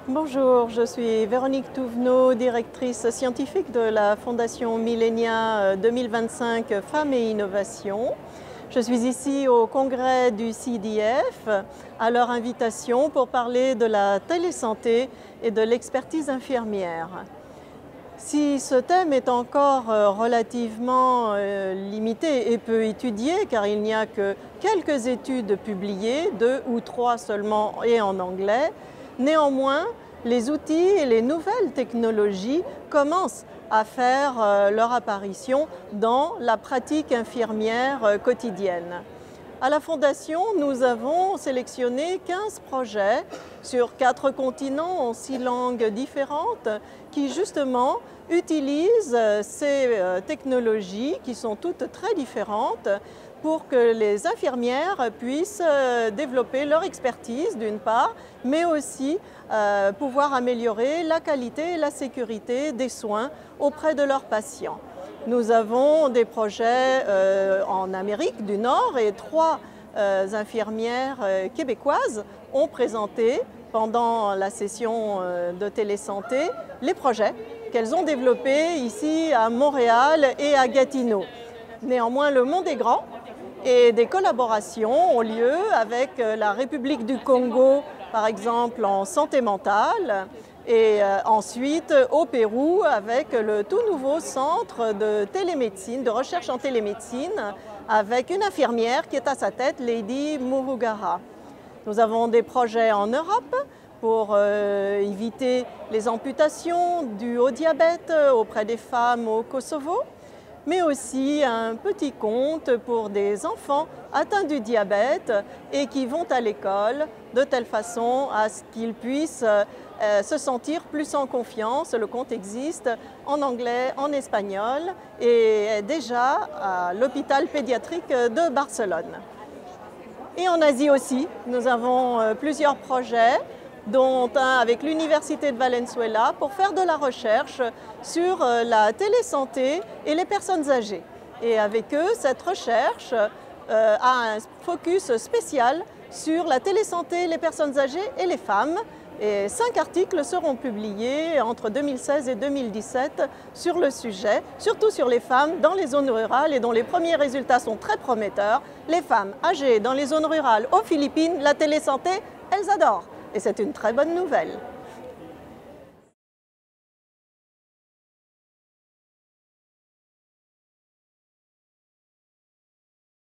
Bonjour, je suis Véronique Touvenot, directrice scientifique de la Fondation Millenia 2025 Femmes et Innovation. Je suis ici au congrès du CDF à leur invitation pour parler de la télésanté et de l'expertise infirmière. Si ce thème est encore relativement limité et peu étudié, car il n'y a que quelques études publiées, 2 ou 3 seulement et en anglais, néanmoins, les outils et les nouvelles technologies commencent à faire leur apparition dans la pratique infirmière quotidienne. À la Fondation, nous avons sélectionné 15 projets sur 4 continents en 6 langues différentes qui justement utilisent ces technologies qui sont toutes très différentes pour que les infirmières puissent développer leur expertise d'une part, mais aussi pouvoir améliorer la qualité et la sécurité des soins auprès de leurs patients. Nous avons des projets en Amérique du Nord et 3 infirmières québécoises ont présenté pendant la session de télésanté les projets qu'elles ont développés ici à Montréal et à Gatineau. Néanmoins, le monde est grand et des collaborations ont lieu avec la République du Congo, par exemple en santé mentale, et ensuite au Pérou avec le tout nouveau centre de télémédecine, de recherche en télémédecine, avec une infirmière qui est à sa tête, Lady Murugara. Nous avons des projets en Europe pour éviter les amputations dues au diabète auprès des femmes au Kosovo, mais aussi un petit conte pour des enfants atteints du diabète et qui vont à l'école de telle façon à ce qu'ils puissent se sentir plus en confiance. Le conte existe en anglais, en espagnol et est déjà à l'hôpital pédiatrique de Barcelone. Et en Asie aussi, nous avons plusieurs projets, dont un avec l'Université de Valenzuela pour faire de la recherche sur la télésanté et les personnes âgées. Et avec eux, cette recherche a un focus spécial sur la télésanté, les personnes âgées et les femmes. Et 5 articles seront publiés entre 2016 et 2017 sur le sujet, surtout sur les femmes dans les zones rurales et dont les premiers résultats sont très prometteurs. Les femmes âgées dans les zones rurales aux Philippines, la télésanté, elles adorent. Et c'est une très bonne nouvelle.